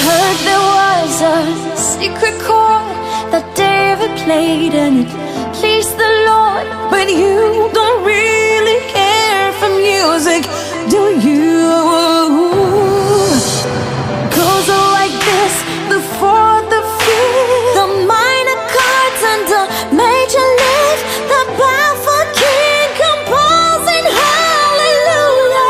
heard there was a secret chord that David played and it pleased the Lord. But you don't really care for music, do you? Goes like this before the fifth, the minor chords and the major lift, the barefoot king composing hallelujah.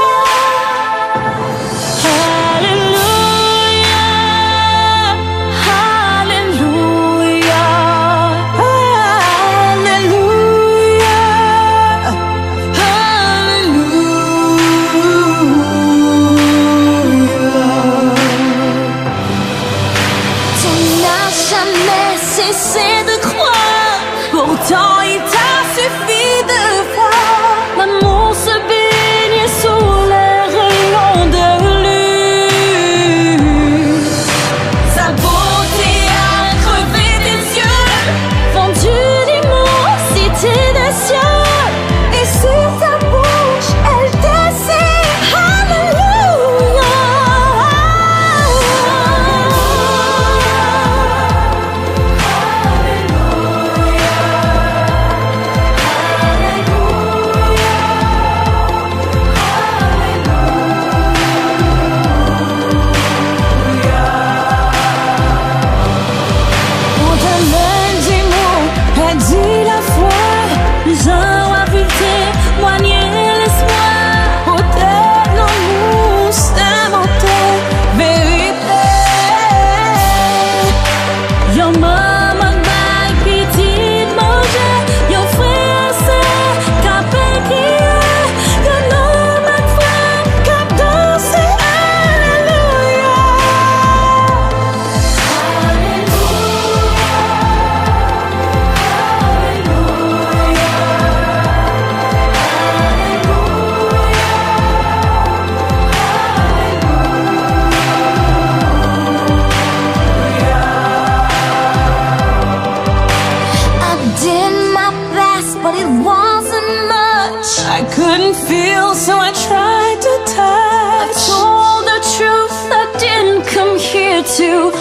Cessez de croire, pourtant il t'a suffi de voir l'amour se baigner sous les rayons de lune. Sa beauté a crevé tes yeux, fondu l'immensité des cieux, et sur ta bouche elle descend hallelujah. I couldn't feel, so I tried to touch. I told the truth, I didn't come here to